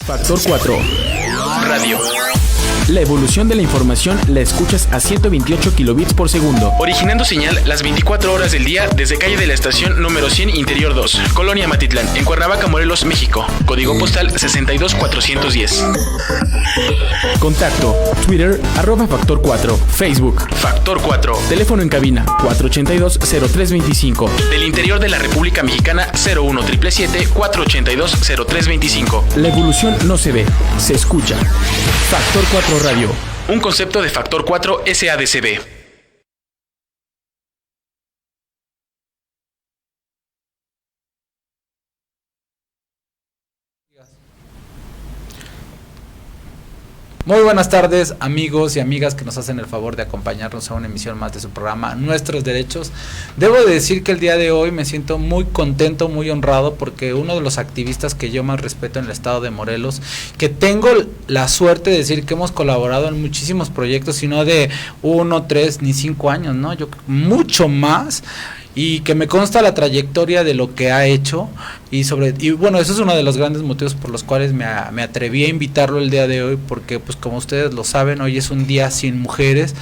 Factor 4 Radio. La evolución de la información la escuchas a 128 kilobits por segundo, originando señal las 24 horas del día desde calle de la estación número 100 Interior 2, Colonia Matitlán, en Cuernavaca, Morelos, México. Código postal 62410. Contacto: Twitter @Factor 4, Facebook Factor 4, teléfono en cabina 482-0325, del interior de la República Mexicana 01777-482-0325. La evolución no se ve, se escucha. Factor 4 Radio, un concepto de Factor 4 SADCB. Muy buenas tardes, amigos y amigas que nos hacen el favor de acompañarnos a una emisión más de su programa Nuestros Derechos. Debo de decir que el día de hoy me siento muy contento, muy honrado, porque uno de los activistas que yo más respeto en el estado de Morelos, que tengo la suerte de decir que hemos colaborado en muchísimos proyectos, y no de 1, 3 ni 5 años, ¿no? Yo mucho más, y que me consta la trayectoria de lo que ha hecho, y bueno, eso es uno de los grandes motivos por los cuales me atreví a invitarlo el día de hoy, porque pues como ustedes lo saben, hoy es un día sin mujeres,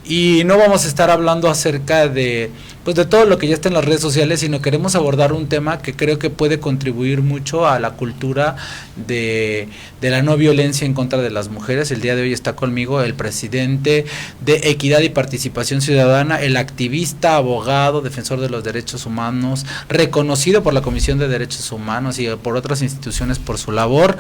y no vamos a estar hablando acerca de todo lo que ya está en las redes sociales, sino queremos abordar un tema que creo que puede contribuir mucho a la cultura de la no violencia en contra de las mujeres. El día de hoy está conmigo el presidente de Equidad y Participación Ciudadana, el activista, abogado, defensor de los derechos humanos, reconocido por la Comisión de Derechos Humanos y por otras instituciones por su labor,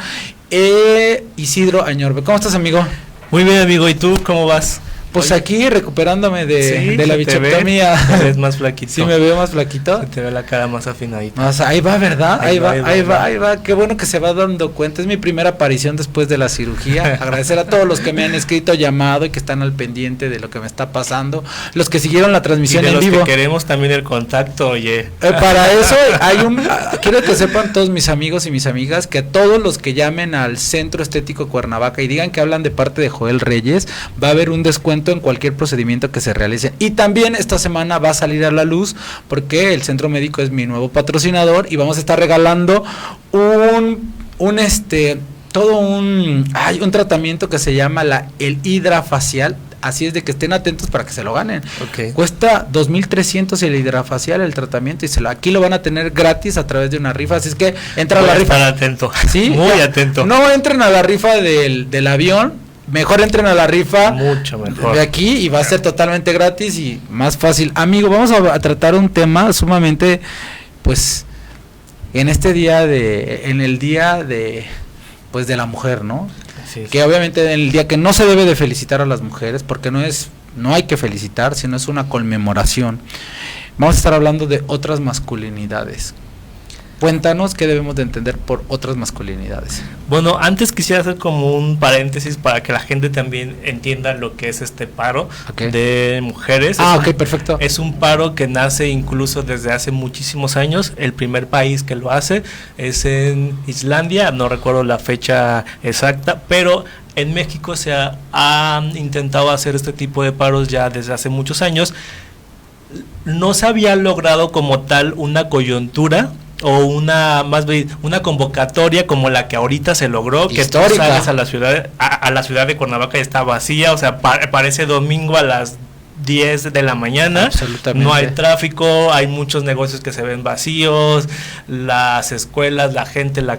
Isidro Añorbe. ¿Cómo estás, amigo? Muy bien, amigo, ¿y tú cómo vas? Pues oye, aquí recuperándome de la bichectomía. Te ves más flaquito. Sí, me veo más flaquito. Se te ve la cara más afinadita. O sea, ahí va, ¿verdad? Ahí va. Qué bueno que se va dando cuenta. Es mi primera aparición después de la cirugía. Agradecer a todos los que me han escrito, llamado y que están al pendiente de lo que me está pasando. Los que siguieron la transmisión en vivo. Y de los que queremos también el contacto, oye. Para eso quiero que sepan todos mis amigos y mis amigas que todos los que llamen al Centro Estético Cuernavaca y digan que hablan de parte de Joel Reyes, va a haber un descuento en cualquier procedimiento que se realice. Y también esta semana va a salir a la luz, porque el Centro Médico es mi nuevo patrocinador, y vamos a estar regalando un tratamiento que se llama el hidrafacial. Así es de que estén atentos para que se lo ganen. Okay. Cuesta 2,300 el hidrafacial, el tratamiento, y aquí lo van a tener gratis a través de una rifa. Así es que entra a la rifa. Estar atento. ¿Sí? Muy atento. No entren a la rifa del avión. Mejor entren a la rifa mucho mejor de aquí, y va a ser totalmente gratis y más fácil. Amigo, vamos a tratar un tema sumamente, pues, en el día de la mujer, ¿no? Sí. Que obviamente en el día que no se debe de felicitar a las mujeres, porque no hay que felicitar, sino es una conmemoración. Vamos a estar hablando de otras masculinidades. Cuéntanos qué debemos de entender por otras masculinidades. Bueno, antes quisiera hacer como un paréntesis para que la gente también entienda lo que es este paro de mujeres. Perfecto. Es un paro que nace incluso desde hace muchísimos años. El primer país que lo hace es en Islandia, no recuerdo la fecha exacta, pero en México se ha intentado hacer este tipo de paros ya desde hace muchos años. No se había logrado como tal una coyuntura o una convocatoria como la que ahorita se logró, histórica. Que tú sales a la ciudad de Cuernavaca y está vacía, o sea, parece domingo a las 10 de la mañana. Absolutamente. No hay tráfico, hay muchos negocios que se ven vacíos, las escuelas, la gente, no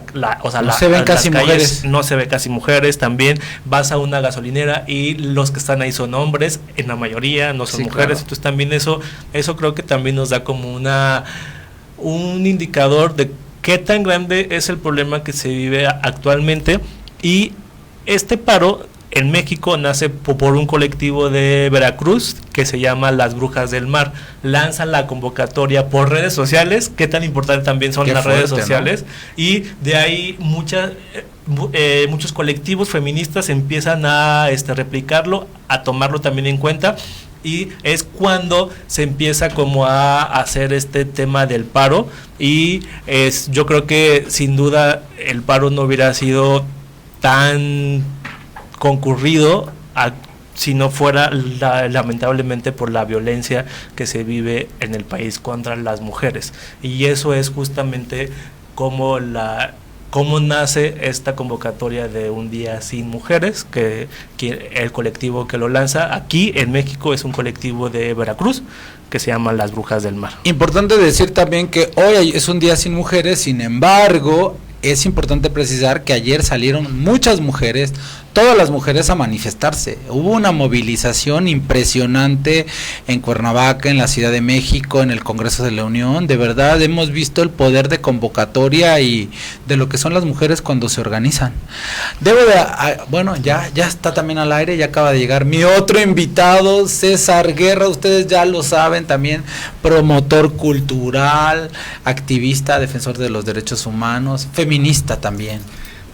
se ven casi mujeres. No se ve casi mujeres. También vas a una gasolinera y los que están ahí son hombres, en la mayoría no son mujeres, claro. Entonces también eso creo que también nos da como un indicador de qué tan grande es el problema que se vive actualmente. Y este paro en México nace por un colectivo de Veracruz que se llama Las Brujas del Mar. Lanzan la convocatoria por redes sociales, qué tan importante también son las redes sociales, ¿no? Y de ahí muchos colectivos feministas empiezan a replicarlo, a tomarlo también en cuenta. Y es cuando se empieza como a hacer este tema del paro, y yo creo que sin duda el paro no hubiera sido tan concurrido si no fuera lamentablemente por la violencia que se vive en el país contra las mujeres. Y eso es justamente como cómo nace esta convocatoria de Un Día Sin Mujeres, que el colectivo que lo lanza aquí en México es un colectivo de Veracruz que se llama Las Brujas del Mar. Importante decir también que hoy es un día sin mujeres, sin embargo, es importante precisar que ayer salieron muchas mujeres, todas las mujeres a manifestarse. Hubo una movilización impresionante en Cuernavaca, en la Ciudad de México, en el Congreso de la Unión. De verdad hemos visto el poder de convocatoria y de lo que son las mujeres cuando se organizan. Bueno, ya está también al aire, ya acaba de llegar mi otro invitado, César Guerra, ustedes ya lo saben, también promotor cultural, activista, defensor de los derechos humanos, feminista también.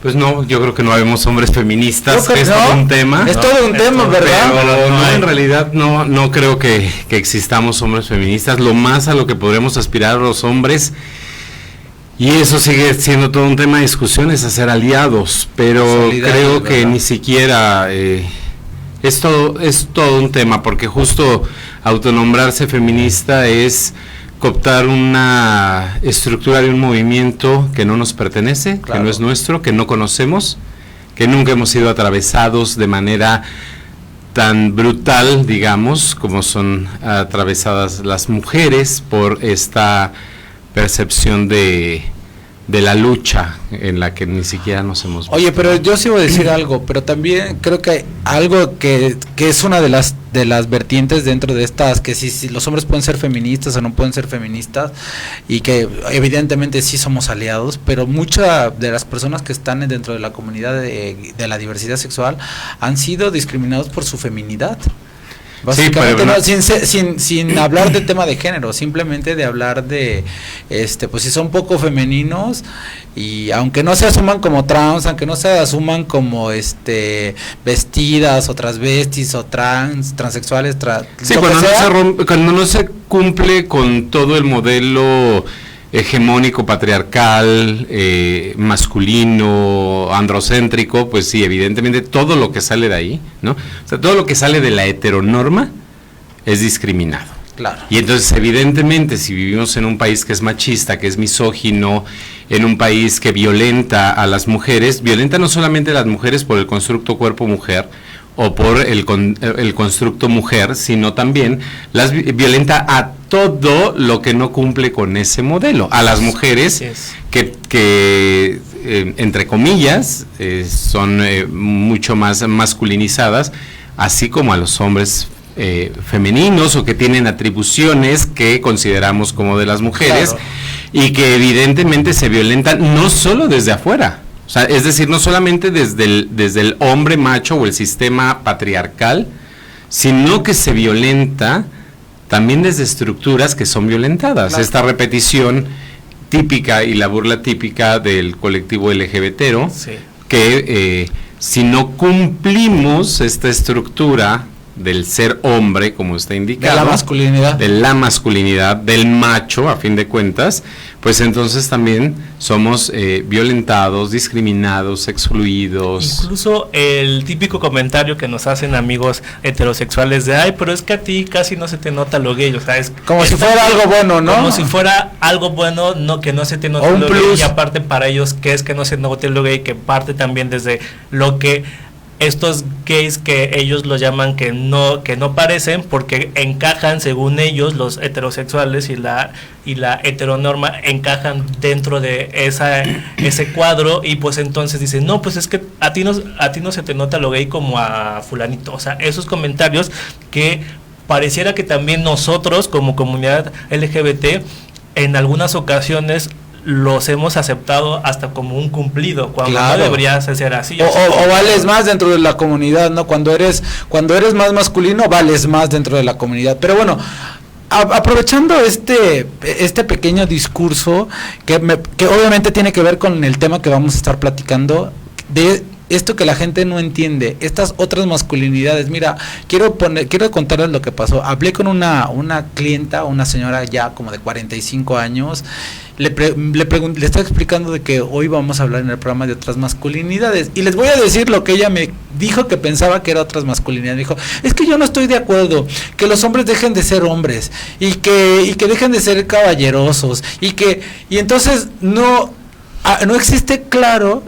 Pues no, yo creo que no habemos hombres feministas, que es no, todo un tema. Es todo un tema, ¿verdad? Pero no, en realidad no creo que existamos hombres feministas. Lo más a lo que podremos aspirar los hombres, y eso sigue siendo todo un tema de discusión, es hacer aliados, pero creo que ni siquiera es todo un tema, porque justo autonombrarse feminista es cooptar una estructura de un movimiento que no nos pertenece, claro, que no es nuestro, que no conocemos, que nunca hemos sido atravesados de manera tan brutal, digamos, como son atravesadas las mujeres por esta percepción de la lucha en la que ni siquiera nos hemos visto. Oye, pero yo sí voy a decir algo, pero también creo que hay algo que es una de las vertientes dentro de estas, que si los hombres pueden ser feministas o no pueden ser feministas, y que evidentemente sí somos aliados, pero muchas de las personas que están dentro de la comunidad de la diversidad sexual han sido discriminados por su feminidad. Básicamente, sí, no, sin hablar de tema de género, simplemente de hablar de, pues si son poco femeninos, y aunque no se asuman como trans, aunque no se asuman como vestidas o transvestis o transexuales, sí, cuando no se cumple con todo el modelo hegemónico, patriarcal, masculino, androcéntrico, pues sí, evidentemente todo lo que sale de ahí, ¿no? O sea, todo lo que sale de la heteronorma es discriminado. Claro. Y entonces, evidentemente, si vivimos en un país que es machista, que es misógino, en un país que violenta a las mujeres, violenta no solamente a las mujeres por el constructo cuerpo-mujer, o por el constructo mujer, sino también las violenta a todo lo que no cumple con ese modelo, a las mujeres que entre comillas son mucho más masculinizadas, así como a los hombres femeninos, o que tienen atribuciones que consideramos como de las mujeres, claro, y que evidentemente se violentan no solo desde afuera. O sea, es decir, no solamente desde el hombre macho o el sistema patriarcal, sino que se violenta también desde estructuras que son violentadas. Claro. Esta repetición típica y la burla típica del colectivo LGBT, sí, que si no cumplimos esta estructura del ser hombre, como está indicado, de la masculinidad, del macho, a fin de cuentas, pues entonces también somos violentados, discriminados, excluidos. Incluso el típico comentario que nos hacen amigos heterosexuales de, ay, pero es que a ti casi no se te nota lo gay, o sea, es como si fuera algo bueno, ¿no? Como si fuera algo bueno, no, que no se te note lo gay, y aparte para ellos, que es que no se note lo gay, que parte también desde lo que estos gays que ellos lo llaman que no parecen, porque encajan, según ellos, los heterosexuales y la heteronorma encajan dentro de ese cuadro, y pues entonces dicen, no, pues es que a ti no se te nota lo gay como a fulanito. O sea, esos comentarios que pareciera que también nosotros como comunidad LGBT en algunas ocasiones los hemos aceptado hasta como un cumplido, cuando claro, no debería ser así. O vales más dentro de la comunidad, ¿no? Cuando eres más masculino, vales más dentro de la comunidad. Pero bueno, aprovechando este pequeño discurso, que obviamente tiene que ver con el tema que vamos a estar platicando, de esto que la gente no entiende, estas otras masculinidades. Mira, quiero contarles lo que pasó. Hablé con una clienta, una señora ya como de 45 años, le estaba explicando de que hoy vamos a hablar en el programa de otras masculinidades, y les voy a decir lo que ella me dijo que pensaba que era otras masculinidades. Me dijo, es que yo no estoy de acuerdo que los hombres dejen de ser hombres, y que dejen de ser caballerosos, y entonces no no existe claro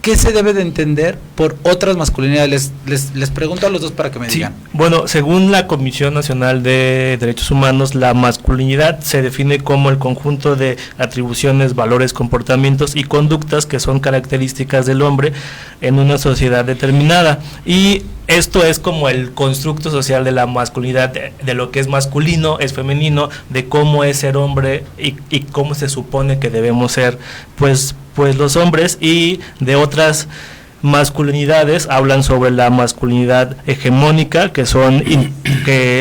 qué se debe de entender por otras masculinidades. Les pregunto a los dos para que me digan. Bueno, según la Comisión Nacional de Derechos Humanos, la masculinidad se define como el conjunto de atribuciones, valores, comportamientos y conductas que son características del hombre en una sociedad determinada. Y esto es como el constructo social de la masculinidad, de lo que es masculino, es femenino, de cómo es ser hombre y cómo se supone que debemos ser pues los hombres. Y de otras masculinidades hablan sobre la masculinidad hegemónica, que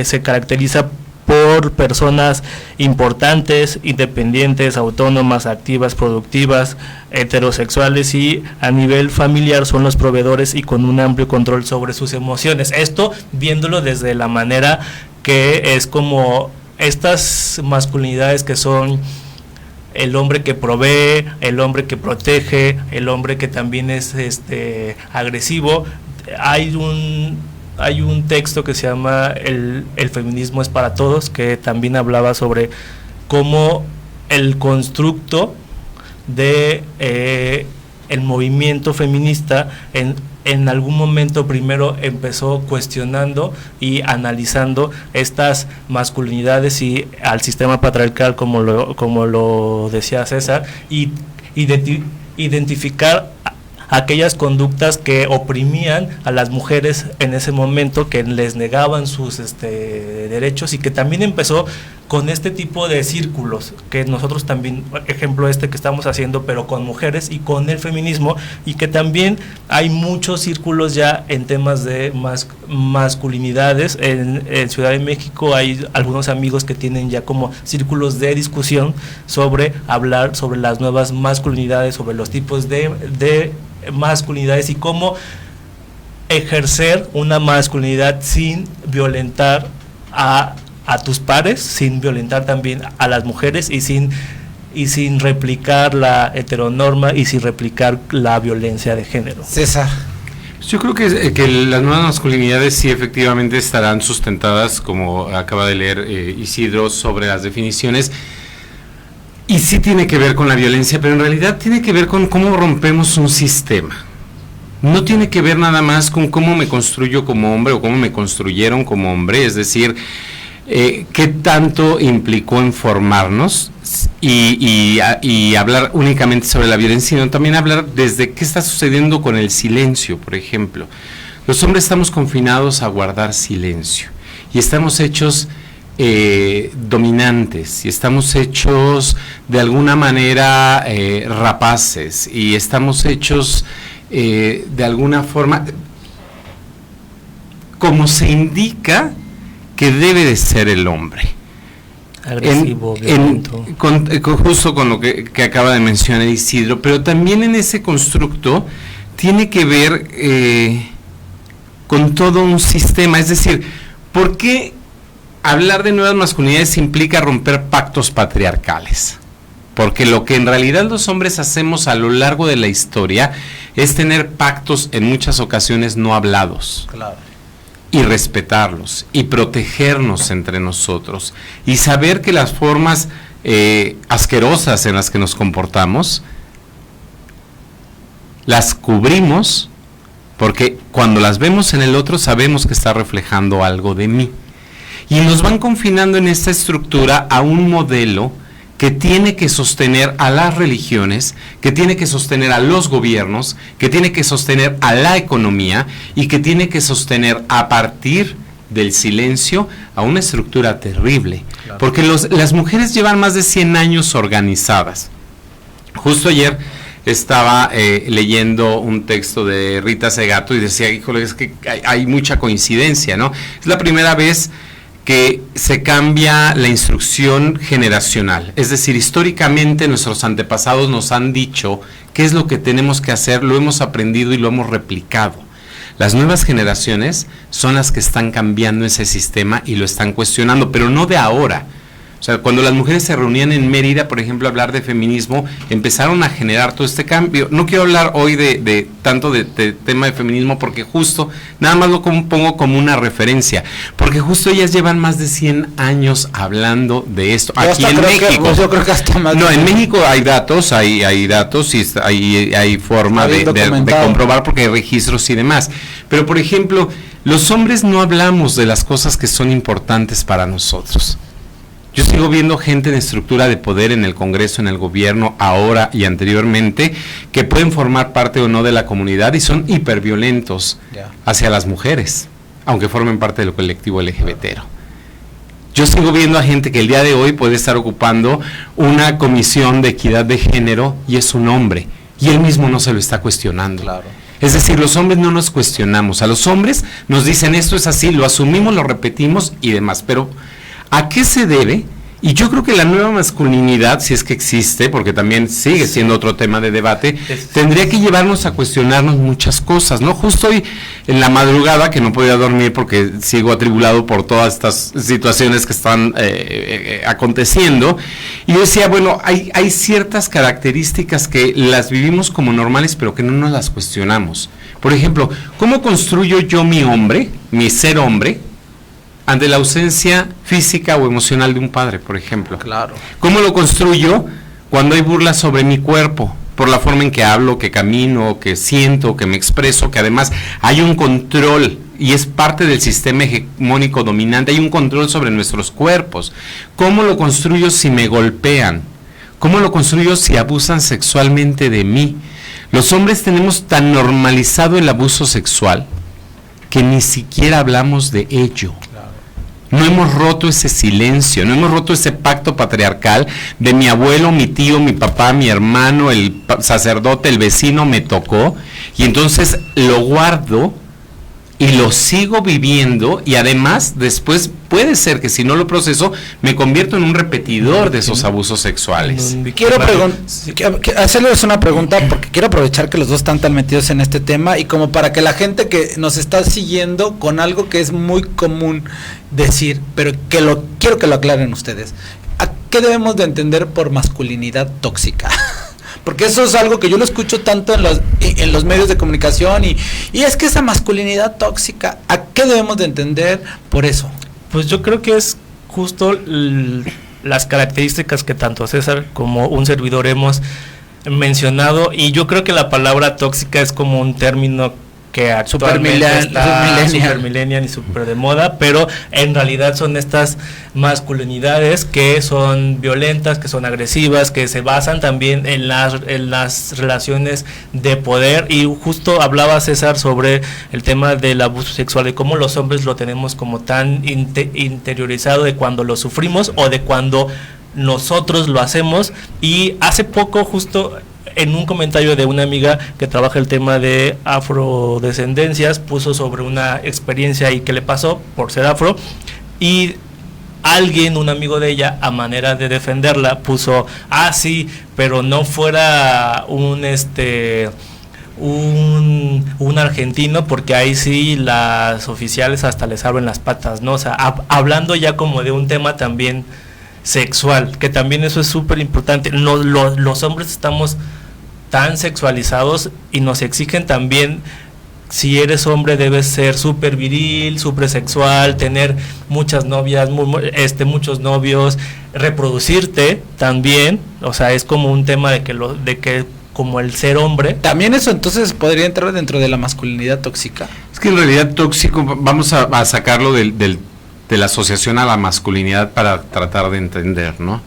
se caracteriza por personas importantes, independientes, autónomas, activas, productivas, heterosexuales, y a nivel familiar son los proveedores y con un amplio control sobre sus emociones. Esto viéndolo desde la manera que es como estas masculinidades que son el hombre que provee, el hombre que protege, el hombre que también es agresivo. Hay un texto que se llama el feminismo es para todos, que también hablaba sobre cómo el constructo de el movimiento feminista en algún momento primero empezó cuestionando y analizando estas masculinidades y al sistema patriarcal, como lo decía César, y identificar aquellas conductas que oprimían a las mujeres en ese momento, que les negaban sus derechos, y que también empezó con este tipo de círculos que nosotros también, ejemplo que estamos haciendo, pero con mujeres y con el feminismo, y que también hay muchos círculos ya en temas de masculinidades. En Ciudad de México hay algunos amigos que tienen ya como círculos de discusión sobre hablar sobre las nuevas masculinidades, sobre los tipos de masculinidades y cómo ejercer una masculinidad sin violentar a tus pares, sin violentar también a las mujeres y sin replicar la heteronorma y sin replicar la violencia de género. César. Yo creo que las nuevas masculinidades sí efectivamente estarán sustentadas, como acaba de leer Isidro, sobre las definiciones, y sí tiene que ver con la violencia, pero en realidad tiene que ver con cómo rompemos un sistema. No tiene que ver nada más con cómo me construyo como hombre o cómo me construyeron como hombre, es decir, qué tanto implicó en formarnos y hablar únicamente sobre la violencia, sino también hablar desde qué está sucediendo con el silencio, por ejemplo. Los hombres estamos confinados a guardar silencio y estamos hechos dominantes, y estamos hechos de alguna manera rapaces, y estamos hechos de alguna forma como se indica que debe de ser el hombre. Agresivo, violento. Justo con lo que acaba de mencionar Isidro, pero también en ese constructo tiene que ver con todo un sistema. Es decir, ¿por qué hablar de nuevas masculinidades implica romper pactos patriarcales? Porque lo que en realidad los hombres hacemos a lo largo de la historia es tener pactos en muchas ocasiones no hablados. Claro. Y respetarlos y protegernos entre nosotros y saber que las formas asquerosas en las que nos comportamos las cubrimos, porque cuando las vemos en el otro sabemos que está reflejando algo de mí, y nos van confinando en esta estructura a un modelo que tiene que sostener a las religiones, que tiene que sostener a los gobiernos, que tiene que sostener a la economía y que tiene que sostener a partir del silencio a una estructura terrible. Claro. Porque las mujeres llevan más de 100 años organizadas. Justo ayer estaba leyendo un texto de Rita Segato y decía, híjole, es que hay mucha coincidencia, ¿no? Es la primera vez que se cambia la instrucción generacional, es decir, históricamente nuestros antepasados nos han dicho qué es lo que tenemos que hacer, lo hemos aprendido y lo hemos replicado. Las nuevas generaciones son las que están cambiando ese sistema y lo están cuestionando, pero no de ahora, O sea, cuando las mujeres se reunían en Mérida, por ejemplo, a hablar de feminismo, empezaron a generar todo este cambio. No quiero hablar hoy de tanto de tema de feminismo, porque justo, nada más lo pongo como una referencia, porque justo ellas llevan más de 100 años hablando de esto. Aquí en México. Yo creo que hasta más. No, en México hay datos y hay forma de comprobar, porque hay registros y demás. Pero, por ejemplo, los hombres no hablamos de las cosas que son importantes para nosotros. Yo sigo viendo gente en estructura de poder en el Congreso, en el gobierno, ahora y anteriormente, que pueden formar parte o no de la comunidad y son hiperviolentos hacia las mujeres, aunque formen parte del colectivo LGBT. Yo sigo viendo a gente que el día de hoy puede estar ocupando una comisión de equidad de género y es un hombre, y él mismo no se lo está cuestionando. Claro. Es decir, los hombres no nos cuestionamos. A los hombres nos dicen esto es así, lo asumimos, lo repetimos y demás, pero ¿a qué se debe? Y yo creo que la nueva masculinidad, si es que existe, porque también sigue siendo otro tema de debate, tendría que llevarnos a cuestionarnos muchas cosas, ¿no? Justo hoy en la madrugada, que no podía dormir porque sigo atribulado por todas estas situaciones que están aconteciendo, y yo decía, bueno, hay ciertas características que las vivimos como normales, pero que no nos las cuestionamos. Por ejemplo, ¿cómo construyo yo mi hombre, mi ser hombre, ante la ausencia física o emocional de un padre, por ejemplo? Claro. ¿Cómo lo construyo cuando hay burlas sobre mi cuerpo? Por la forma en que hablo, que camino, que siento, que me expreso, que además hay un control, y es parte del sistema hegemónico dominante, hay un control sobre nuestros cuerpos. ¿Cómo lo construyo si me golpean? ¿Cómo lo construyo si abusan sexualmente de mí? Los hombres tenemos tan normalizado el abuso sexual que ni siquiera hablamos de ello. No hemos roto ese silencio, no hemos roto ese pacto patriarcal de mi abuelo, mi tío, mi papá, mi hermano, el sacerdote, el vecino me tocó, y entonces lo guardo y lo sigo viviendo, y además después puede ser que si no lo proceso me convierto en un repetidor de esos abusos sexuales. Quiero hacerles una pregunta, porque quiero aprovechar que los dos están tan metidos en este tema, y como para que la gente que nos está siguiendo con algo que es muy común decir, pero quiero que lo aclaren ustedes. ¿A qué debemos de entender por masculinidad tóxica? Porque eso es algo que yo lo escucho tanto en los medios de comunicación, y es que esa masculinidad tóxica, ¿a qué debemos de entender por eso? Pues yo creo que es justo las características que tanto César como un servidor hemos mencionado, y yo creo que la palabra tóxica es como un término que actualmente está super millennial y super de moda, pero en realidad son estas masculinidades que son violentas, que son agresivas, que se basan también en las relaciones de poder. Y justo hablaba César sobre el tema del abuso sexual, de cómo los hombres lo tenemos como tan interiorizado de cuando lo sufrimos o de cuando nosotros lo hacemos. Y hace poco, justo en un comentario de una amiga que trabaja el tema de afrodescendencias, puso sobre una experiencia y que le pasó por ser afro, y alguien, un amigo de ella, a manera de defenderla, puso, sí, pero no fuera un argentino, porque ahí sí las oficiales hasta les abren las patas, ¿no? O sea, hablando ya como de un tema también sexual, que también eso es súper importante. Los hombres estamos tan sexualizados y nos exigen también, si eres hombre debes ser súper viril, súper sexual, tener muchas novias, muchos novios, reproducirte también. O sea, es como un tema de que como el ser hombre. También eso entonces podría entrar dentro de la masculinidad tóxica. Es que en realidad tóxico, vamos a sacarlo de la asociación a la masculinidad para tratar de entender, ¿no?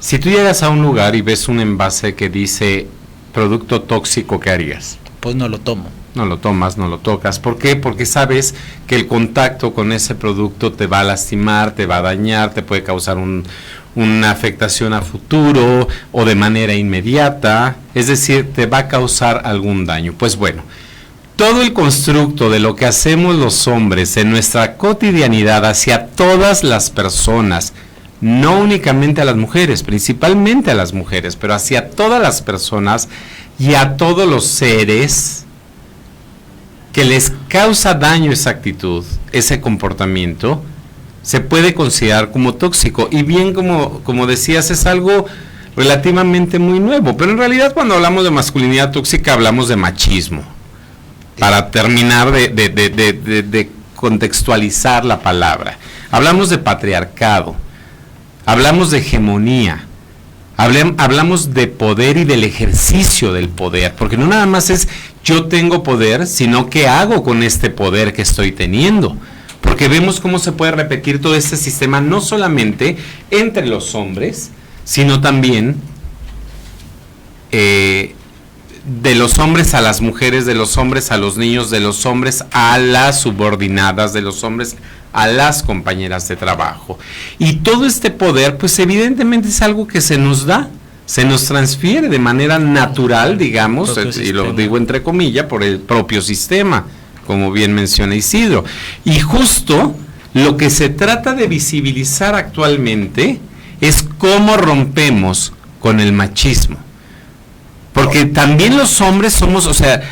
Si tú llegas a un lugar y ves un envase que dice producto tóxico, ¿qué harías? Pues no lo tomo. No lo tomas, no lo tocas. ¿Por qué? Porque sabes que el contacto con ese producto te va a lastimar, te va a dañar, te puede causar una afectación a futuro o de manera inmediata, es decir, te va a causar algún daño. Pues bueno, todo el constructo de lo que hacemos los hombres en nuestra cotidianidad hacia todas las personas, no únicamente a las mujeres, principalmente a las mujeres, pero hacia todas las personas y a todos los seres que les causa daño esa actitud, ese comportamiento, se puede considerar como tóxico. Y bien, como decías, es algo relativamente muy nuevo, pero en realidad cuando hablamos de masculinidad tóxica hablamos de machismo, para terminar de contextualizar la palabra. Hablamos de patriarcado, hablamos de hegemonía, hablamos de poder y del ejercicio del poder, porque no nada más es yo tengo poder, sino qué hago con este poder que estoy teniendo, porque vemos cómo se puede repetir todo este sistema no solamente entre los hombres, sino también de los hombres a las mujeres, de los hombres a los niños, de los hombres a las subordinadas, de los hombres a las compañeras de trabajo. Y todo este poder, pues evidentemente es algo que se nos da, se nos transfiere de manera natural, digamos, y lo digo entre comillas, por el propio sistema, como bien menciona Isidro. Y justo lo que se trata de visibilizar actualmente es cómo rompemos con el machismo. Porque también los hombres somos, o sea,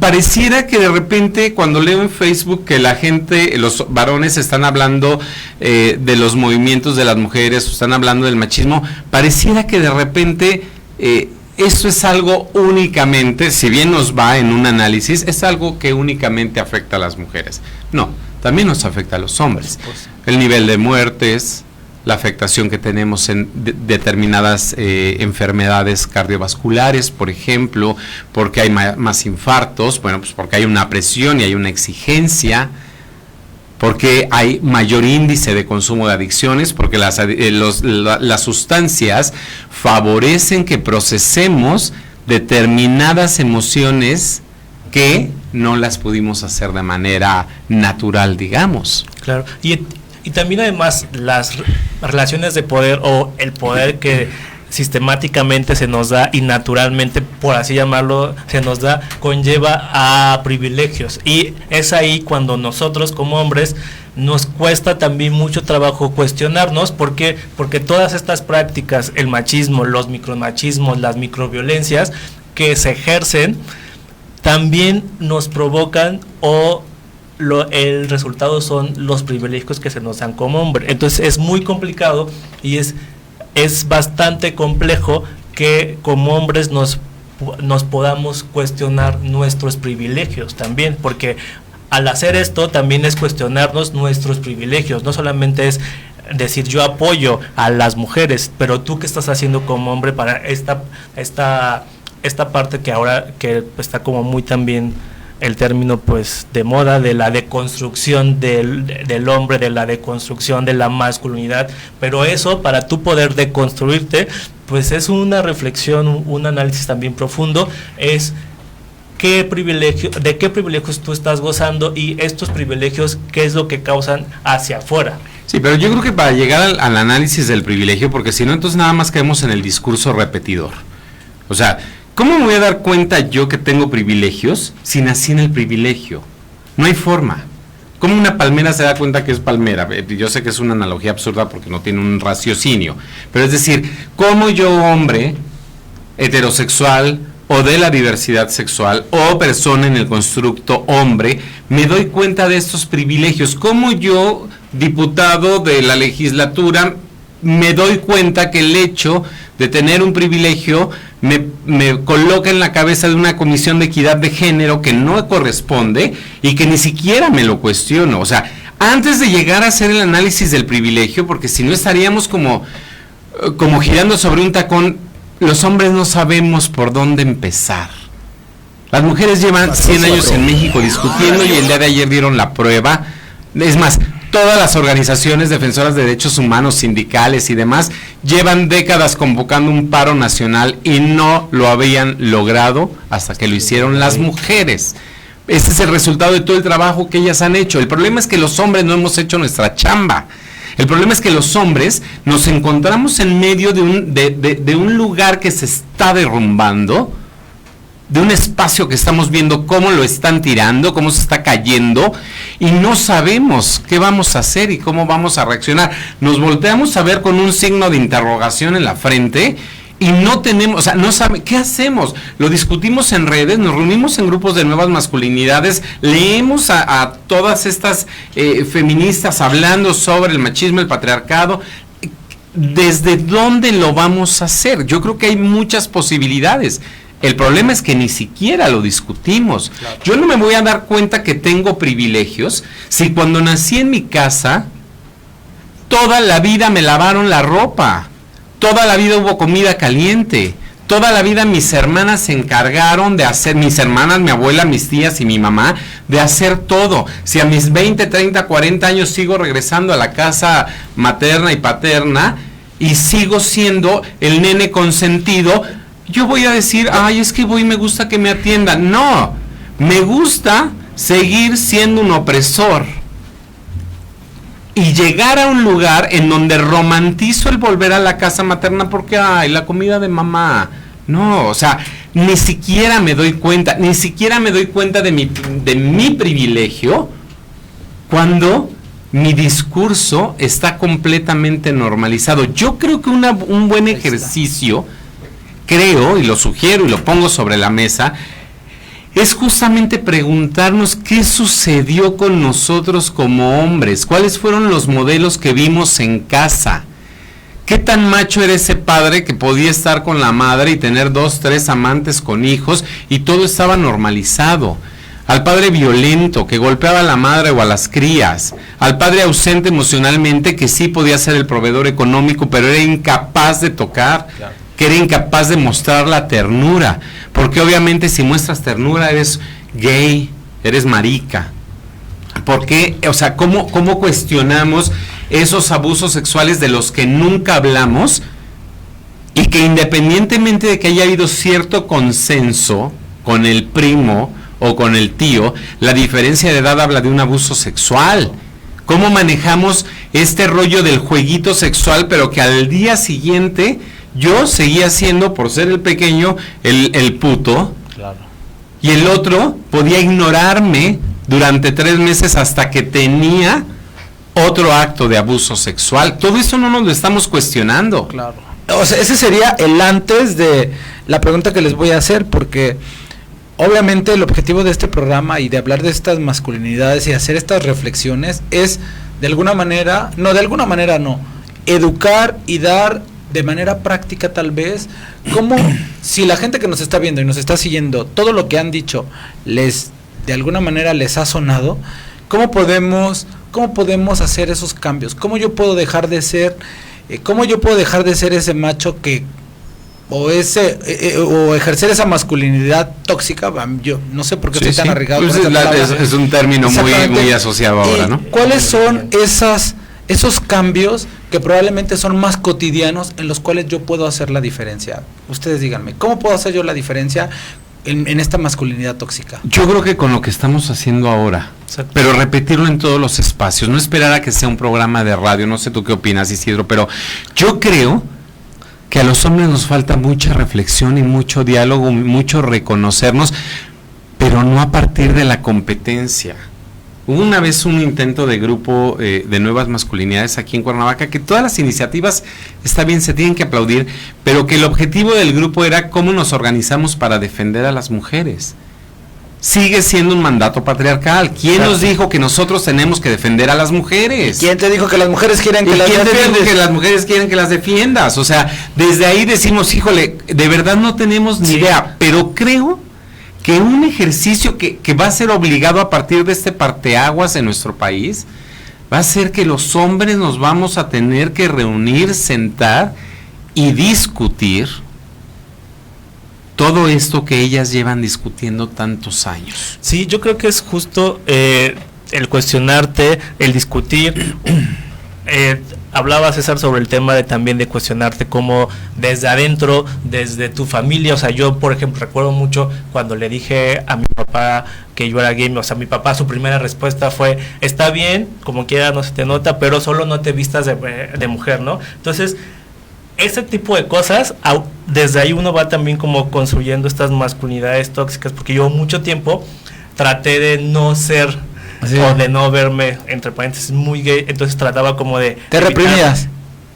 pareciera que de repente cuando leo en Facebook que la gente, los varones están hablando de los movimientos de las mujeres, están hablando del machismo, pareciera que de repente esto es algo únicamente, si bien nos va en un análisis, es algo que únicamente afecta a las mujeres. No, también nos afecta a los hombres. El nivel de muertes, la afectación que tenemos en determinadas enfermedades cardiovasculares, por ejemplo, porque hay más infartos, bueno, pues porque hay una presión y hay una exigencia, porque hay mayor índice de consumo de adicciones, porque las sustancias favorecen que procesemos determinadas emociones que no las pudimos hacer de manera natural, digamos. Claro, y también además las relaciones de poder o el poder que sistemáticamente se nos da y naturalmente, por así llamarlo, se nos da, conlleva a privilegios. Y es ahí cuando nosotros como hombres nos cuesta también mucho trabajo cuestionarnos, porque todas estas prácticas, el machismo, los micromachismos, las microviolencias que se ejercen, también nos provocan el resultado son los privilegios que se nos dan como hombre. Entonces es muy complicado y es bastante complejo que como hombres nos podamos cuestionar nuestros privilegios también, porque al hacer esto también es cuestionarnos nuestros privilegios. No solamente es decir yo apoyo a las mujeres, pero tú qué estás haciendo como hombre para esta parte que ahora que está como muy también el término pues de moda, de la deconstrucción del hombre, de la deconstrucción de la masculinidad. Pero eso, para tú poder deconstruirte, pues es una reflexión, un análisis también profundo, es de qué privilegios tú estás gozando y estos privilegios qué es lo que causan hacia afuera. Sí, pero yo creo que para llegar al análisis del privilegio, porque si no entonces nada más caemos en el discurso repetidor. O sea, ¿cómo me voy a dar cuenta yo que tengo privilegios si nací en el privilegio? No hay forma. ¿Cómo una palmera se da cuenta que es palmera? Yo sé que es una analogía absurda porque no tiene un raciocinio, pero es decir, ¿cómo yo, hombre, heterosexual o de la diversidad sexual o persona en el constructo hombre, me doy cuenta de estos privilegios? ¿Cómo yo, diputado de la legislatura, me doy cuenta que el hecho de tener un privilegio me coloca en la cabeza de una comisión de equidad de género que no corresponde y que ni siquiera me lo cuestiono? O sea, antes de llegar a hacer el análisis del privilegio, porque si no estaríamos como girando sobre un tacón, los hombres no sabemos por dónde empezar. Las mujeres llevan 100 años en México discutiendo y el día de ayer dieron la prueba. Es más, todas las organizaciones defensoras de derechos humanos, sindicales y demás, llevan décadas convocando un paro nacional y no lo habían logrado hasta que lo hicieron las mujeres. Ese es el resultado de todo el trabajo que ellas han hecho. El problema es que los hombres no hemos hecho nuestra chamba. El problema es que los hombres nos encontramos en medio de un lugar que se está derrumbando, de un espacio que estamos viendo cómo lo están tirando, cómo se está cayendo, y no sabemos qué vamos a hacer y cómo vamos a reaccionar. Nos volteamos a ver con un signo de interrogación en la frente y no tenemos, o sea, no saben, ¿qué hacemos? Lo discutimos en redes, nos reunimos en grupos de nuevas masculinidades, leemos a todas estas feministas hablando sobre el machismo, el patriarcado. ¿Desde dónde lo vamos a hacer? Yo creo que hay muchas posibilidades. El problema es que ni siquiera lo discutimos. Claro. Yo no me voy a dar cuenta que tengo privilegios si cuando nací en mi casa toda la vida me lavaron la ropa, toda la vida hubo comida caliente, toda la vida mis hermanas se encargaron de hacer, mis hermanas, mi abuela, mis tías y mi mamá, de hacer todo. Si a mis 20, 30, 40 años sigo regresando a la casa materna y paterna y sigo siendo el nene consentido, yo voy a decir, ay, es que voy y me gusta que me atiendan. No, me gusta seguir siendo un opresor y llegar a un lugar en donde romantizo el volver a la casa materna porque, ay, la comida de mamá. No, o sea, ni siquiera me doy cuenta de mi privilegio cuando mi discurso está completamente normalizado. Yo creo que un buen ejercicio, creo, y lo sugiero y lo pongo sobre la mesa, es justamente preguntarnos qué sucedió con nosotros como hombres, cuáles fueron los modelos que vimos en casa, qué tan macho era ese padre que podía estar con la madre y tener 2, 3 amantes con hijos y todo estaba normalizado, al padre violento que golpeaba a la madre o a las crías, al padre ausente emocionalmente que sí podía ser el proveedor económico pero era incapaz de tocar. Claro. Que era incapaz de mostrar la ternura, porque obviamente si muestras ternura eres gay, eres marica. ¿Por qué? O sea, ¿cómo cuestionamos esos abusos sexuales de los que nunca hablamos y que independientemente de que haya habido cierto consenso con el primo o con el tío, la diferencia de edad habla de un abuso sexual? ¿Cómo manejamos este rollo del jueguito sexual, pero que al día siguiente yo seguía siendo, por ser el pequeño, el puto, claro, y el otro podía ignorarme durante 3 meses hasta que tenía otro acto de abuso sexual? Todo eso no nos lo estamos cuestionando. Claro. O sea, ese sería el antes de la pregunta que les voy a hacer, porque obviamente el objetivo de este programa y de hablar de estas masculinidades y hacer estas reflexiones es de alguna manera no, educar y dar de manera práctica tal vez, como si la gente que nos está viendo y nos está siguiendo, todo lo que han dicho de alguna manera les ha sonado, ¿cómo podemos hacer esos cambios? ¿Cómo yo puedo dejar de ser ese macho o ejercer esa masculinidad tóxica? Yo no sé por qué estoy tan arraigado. Pues es un término muy asociado ahora, ¿no? ¿Cuáles son esos cambios que probablemente son más cotidianos en los cuales yo puedo hacer la diferencia? Ustedes díganme, ¿cómo puedo hacer yo la diferencia en esta masculinidad tóxica? Yo creo que con lo que estamos haciendo ahora, exacto, pero repetirlo en todos los espacios, no esperar a que sea un programa de radio. No sé tú qué opinas, Isidro, pero yo creo que a los hombres nos falta mucha reflexión y mucho diálogo, mucho reconocernos, pero no a partir de la competencia. Hubo una vez un intento de grupo de nuevas masculinidades aquí en Cuernavaca, que todas las iniciativas, está bien, se tienen que aplaudir, pero que el objetivo del grupo era cómo nos organizamos para defender a las mujeres. Sigue siendo un mandato patriarcal. ¿Quién nos dijo que nosotros tenemos que defender a las mujeres? ¿Quién te dijo que las mujeres quieren que las defiendas? ¿Quién te dijo que las mujeres quieren que las defiendas? O sea, desde ahí decimos, híjole, de verdad no tenemos ni idea, pero creo que un ejercicio que va a ser obligado a partir de este parteaguas en nuestro país, va a ser que los hombres nos vamos a tener que reunir, sentar y discutir todo esto que ellas llevan discutiendo tantos años. Sí, yo creo que es justo el cuestionarte, el discutir. Hablaba César sobre el tema también de cuestionarte cómo desde adentro, desde tu familia. O sea, yo por ejemplo recuerdo mucho cuando le dije a mi papá que yo era gay. O sea, mi papá, su primera respuesta fue: está bien, como quiera, no se te nota, pero solo no te vistas de mujer, ¿no? Entonces, ese tipo de cosas, desde ahí uno va también como construyendo estas masculinidades tóxicas, porque yo mucho tiempo traté de no ser, o de no verme, entre paréntesis, muy gay. Entonces trataba como de... ¿Te reprimías?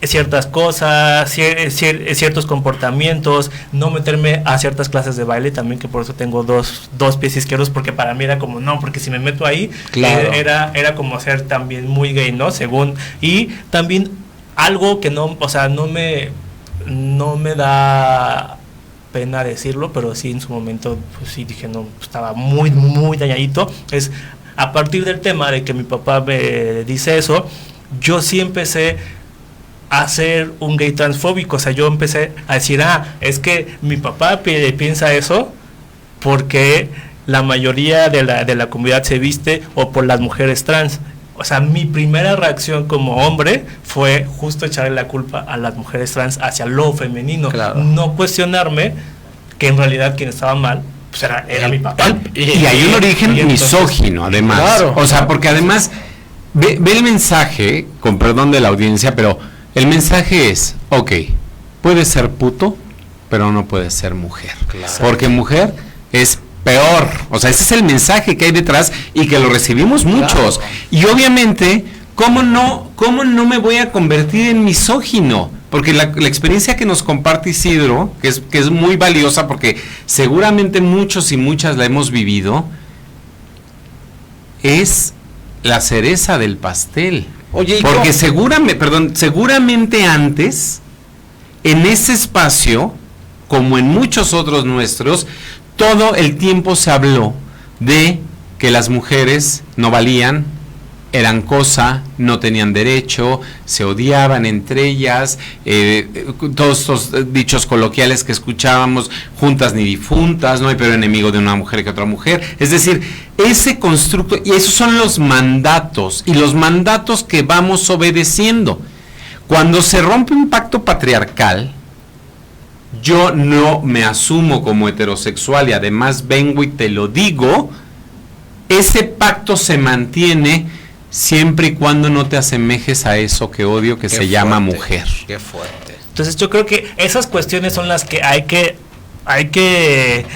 ciertas cosas, ciertos comportamientos, no meterme a ciertas clases de baile también, que por eso tengo dos pies izquierdos, porque para mí era como, no, porque si me meto ahí, claro, era como ser también muy gay, ¿no? Según, y también algo que no, o sea, no me da pena decirlo, pero sí en su momento, pues sí dije, no, estaba muy, muy dañadito, es a partir del tema de que mi papá me dice eso, yo sí empecé a ser un gay transfóbico, o sea, yo empecé a decir, es que mi papá piensa eso porque la mayoría de la comunidad se viste o por las mujeres trans. O sea, mi primera reacción como hombre fue justo echarle la culpa a las mujeres trans hacia lo femenino, claro, no cuestionarme que en realidad quien estaba mal pues era mi papá. Y hay un origen misógino, además. Claro, o sea, porque además ve el mensaje, con perdón de la audiencia, pero el mensaje es, ok, puedes ser puto, pero no puedes ser mujer. Claro. Porque mujer es peor. O sea, ese es el mensaje que hay detrás y que lo recibimos muchos. Claro. Y obviamente, ¿cómo no me voy a convertir en misógino? Porque la experiencia que nos comparte Isidro, que es muy valiosa porque seguramente muchos y muchas la hemos vivido, es la cereza del pastel. Oye, porque seguramente antes, en ese espacio, como en muchos otros nuestros, todo el tiempo se habló de que las mujeres no valían, eran cosa, no tenían derecho, se odiaban entre ellas, todos estos dichos coloquiales que escuchábamos, juntas ni difuntas, no hay peor enemigo de una mujer que otra mujer. Es decir, ese constructo, y esos son los mandatos, y los mandatos que vamos obedeciendo. Cuando se rompe un pacto patriarcal, yo no me asumo como heterosexual y además vengo y te lo digo, ese pacto se mantiene siempre y cuando no te asemejes a eso que odio, que se llama mujer. Qué fuerte. Entonces yo creo que esas cuestiones son las que hay que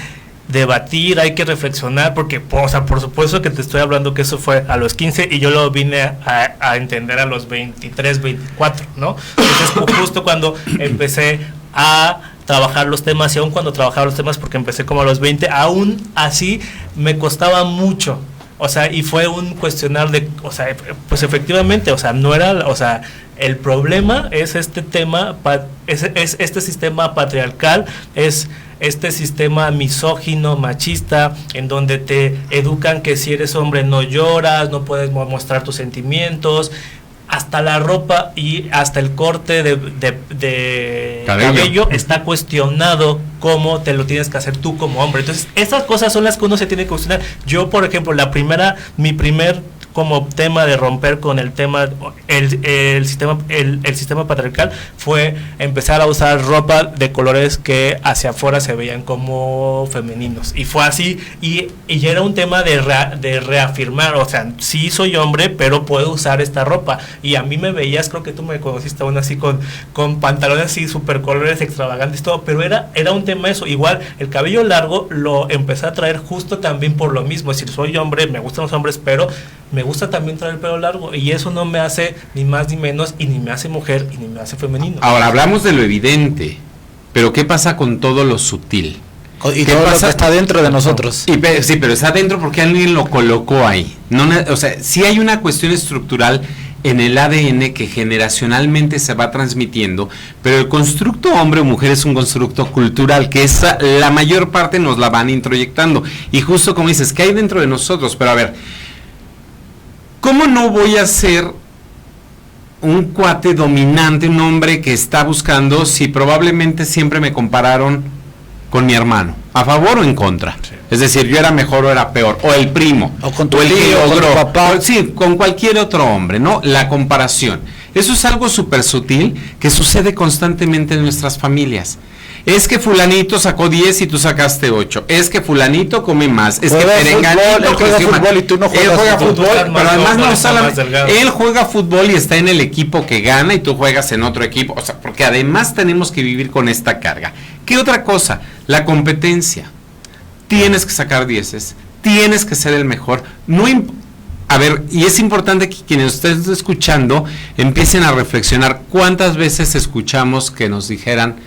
debatir, hay que reflexionar, porque, o sea, por supuesto que te estoy hablando que eso fue a los 15 y yo lo vine a entender a los 23, 24, ¿no? Entonces justo cuando empecé a trabajar los temas, y aún cuando trabajaba los temas, porque empecé como a los 20, aún así me costaba mucho. O sea, y fue un cuestionar de, o sea, pues efectivamente, o sea, no era, o sea, el problema es este tema, es este sistema patriarcal, es este sistema misógino, machista, en donde te educan que si eres hombre no lloras, no puedes mostrar tus sentimientos, hasta la ropa y hasta el corte de cabello está cuestionado cómo te lo tienes que hacer tú como hombre. Entonces, esas cosas son las que uno se tiene que cuestionar. Yo, por ejemplo, mi primer como tema de romper con el tema, el sistema patriarcal fue empezar a usar ropa de colores que hacia afuera se veían como femeninos. Y fue así, y ya era un tema de reafirmar, o sea, sí soy hombre, pero puedo usar esta ropa. Y a mí me veías, creo que tú me conociste aún así con pantalones así, super colores extravagantes, todo, pero era un tema eso. Igual, el cabello largo lo empecé a traer justo también por lo mismo, es decir, soy hombre, me gustan los hombres, pero me gusta también traer el pelo largo, y eso no me hace ni más ni menos, y ni me hace mujer, y ni me hace femenino. Ahora, hablamos de lo evidente, pero ¿qué pasa con todo lo sutil? Y todo lo que está dentro de nosotros. Sí, pero está dentro porque alguien lo colocó ahí. O sea, sí hay una cuestión estructural en el ADN que generacionalmente se va transmitiendo, pero el constructo hombre o mujer es un constructo cultural, que la mayor parte nos la van introyectando. Y justo como dices, ¿qué hay dentro de nosotros? Pero a ver, ¿cómo no voy a ser un cuate dominante, un hombre que está buscando, si probablemente siempre me compararon con mi hermano? ¿A favor o en contra? Sí. Es decir, yo era mejor o era peor, o el primo, o con tu tío, o con tu papá. Sí, con cualquier otro hombre, ¿no? La comparación. Eso es algo súper sutil que sucede constantemente en nuestras familias. Es que fulanito sacó 10 y tú sacaste 8. Es que fulanito come más. Es que perenganito juega fútbol y tú no juegas. Él juega fútbol, pero además no solamente. Él juega fútbol y está en el equipo que gana y tú juegas en otro equipo. O sea, porque además tenemos que vivir con esta carga. ¿Qué otra cosa? La competencia. Tienes que sacar 10, tienes que ser el mejor. a ver, y es importante que quienes estén escuchando empiecen a reflexionar cuántas veces escuchamos que nos dijeran,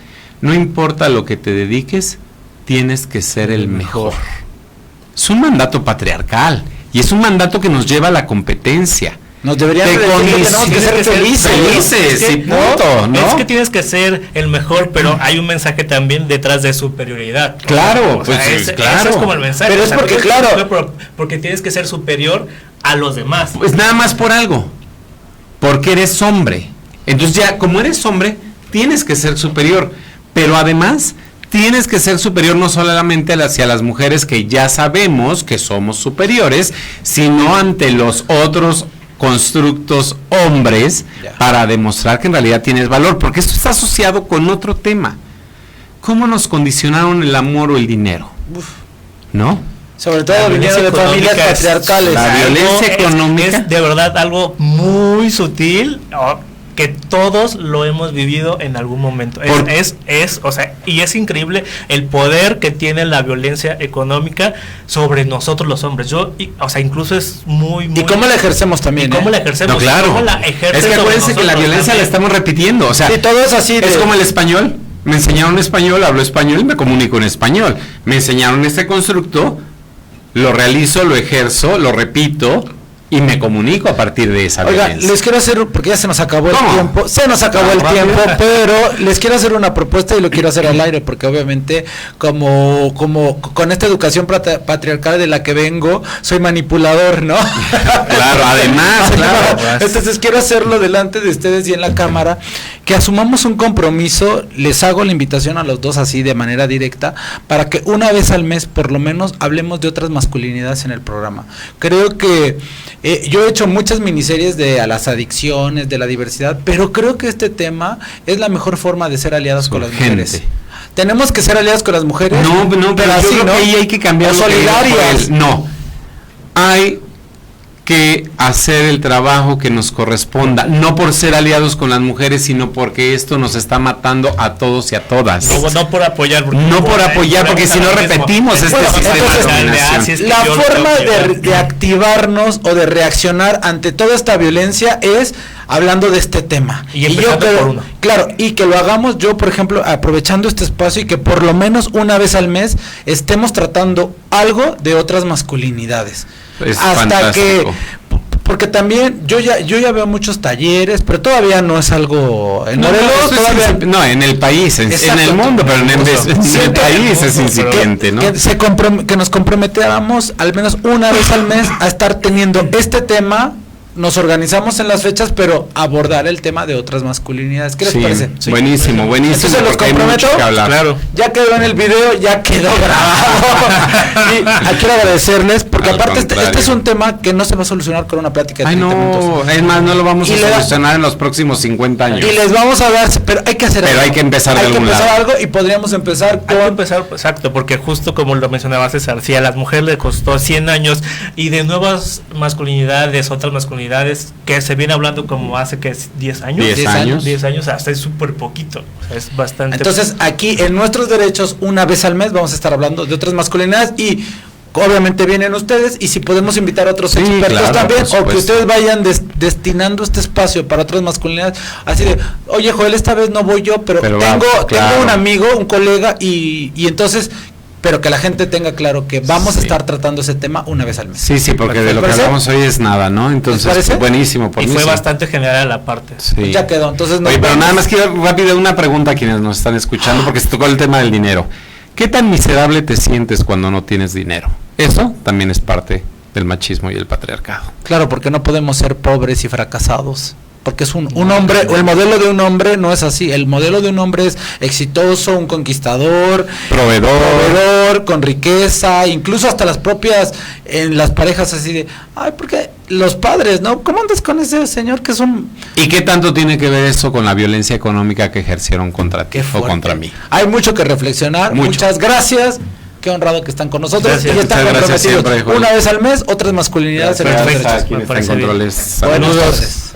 no importa lo que te dediques, tienes que ser el mejor. Es un mandato patriarcal y es un mandato que nos lleva a la competencia. Nos deberían decir que tenemos que ser felices y punto, ¿no? Es que tienes que ser el mejor, pero hay un mensaje también detrás de superioridad. Claro, claro. Ese es como el mensaje. Pero es porque, claro, porque tienes que ser superior a los demás. Pues nada más por algo, porque eres hombre. Entonces ya, como eres hombre, tienes que ser superior, pero además tienes que ser superior no solamente hacia las mujeres que ya sabemos que somos superiores, sino ante los otros constructos hombres para demostrar que en realidad tienes valor, porque esto está asociado con otro tema. ¿Cómo nos condicionaron el amor o el dinero? ¿No? Sobre todo viniendo de familias patriarcales. La violencia económica es de verdad algo muy sutil, que todos lo hemos vivido en algún momento. O sea, y es increíble el poder que tiene la violencia económica sobre nosotros los hombres. O sea, incluso es muy y cómo la ejercemos también. Y cómo la ejercemos. No, claro. Cómo la ejercen. Es que acuérdense que la violencia también la estamos repitiendo. O sea, sí, todo es así. Es como el español. Me enseñaron español, hablo español y me comunico en español. Me enseñaron este constructo, lo realizo, lo ejerzo, lo repito y me comunico a partir de esa violencia. Les quiero hacer, porque ya se nos acabó el tiempo, pero les quiero hacer una propuesta y lo quiero hacer al aire, porque obviamente como con esta educación patriarcal de la que vengo, soy manipulador, ¿no? Claro, además, claro. Entonces quiero hacerlo delante de ustedes y en la cámara, que asumamos un compromiso. Les hago la invitación a los dos así de manera directa, para que una vez al mes por lo menos hablemos de otras masculinidades en el programa. Creo que yo he hecho muchas miniseries de las adicciones, de la diversidad, pero creo que este tema es la mejor forma de ser aliados con las mujeres. ¿Tenemos que ser aliados con las mujeres? No, pero así, yo creo que ahí hay que cambiar. Solidarias. No, hay que hacer el trabajo que nos corresponda, no por ser aliados con las mujeres, sino porque esto nos está matando a todos y a todas. No por apoyar. Porque si no repetimos este sistema de dominación. La forma de activarnos o de reaccionar ante toda esta violencia es hablando de este tema. Y yo creo, por uno. Claro, y que lo hagamos yo, por ejemplo, aprovechando este espacio, y que por lo menos una vez al mes estemos tratando algo de otras masculinidades. Es hasta fantástico. Porque también yo ya veo muchos talleres, pero todavía no es algo en Morelos, en el país, en el mundo, pero en el país es incipiente, ¿no? Que nos comprometiéramos al menos una vez al mes a estar teniendo este tema. Nos organizamos en las fechas, pero abordar el tema de otras masculinidades. ¿Qué les parece? Sí. Buenísimo. Entonces los comprometo. Claro. Ya quedó en el video, ya quedó grabado. Y quiero agradecerles, porque aparte este es un tema que no se va a solucionar con una plática de 30 minutos. Es más, no lo vamos a solucionar en los próximos 50 años. Y les vamos a dar, pero hay que hacer algo. Pero hay que empezar de algún lado. Algo, y podríamos empezar exacto, porque justo como lo mencionaba César, si a las mujeres le costó 100 años y de nuevas masculinidades, otras masculinidades que se viene hablando como hace que 10 años. 10 años, hasta es súper poquito, o sea, es bastante. Entonces aquí en Nuestros Derechos, una vez al mes vamos a estar hablando de otras masculinidades, y obviamente vienen ustedes, y si podemos invitar a otros expertos también, o que ustedes vayan destinando este espacio para otras masculinidades, así de, oye Joel, esta vez no voy yo, pero tengo un amigo, un colega, y entonces, pero que la gente tenga claro que vamos a estar tratando ese tema una vez al mes. Sí, porque de lo que hablamos hoy es nada, ¿no? Entonces, buenísimo. Y fue bastante general la parte. Sí. Ya quedó, entonces Oye, pero nada más quiero rápido una pregunta a quienes nos están escuchando, porque se tocó el tema del dinero. ¿Qué tan miserable te sientes cuando no tienes dinero? Eso también es parte del machismo y el patriarcado. Claro, porque no podemos ser pobres y fracasados. Porque es un hombre, o el modelo de un hombre no es así. El modelo de un hombre es exitoso, un conquistador, proveedor, con riqueza, incluso hasta las propias, en las parejas así de, porque los padres, ¿no? ¿Cómo andas con ese señor que es un... ¿Y qué tanto tiene que ver eso con la violencia económica que ejercieron contra ti o contra mí? Hay mucho que reflexionar. Muchas gracias. Qué honrado que están con nosotros. Gracias, y están comprometidos siempre, una vez al mes, otras masculinidades. Gracias, en los derechos. Buenos días.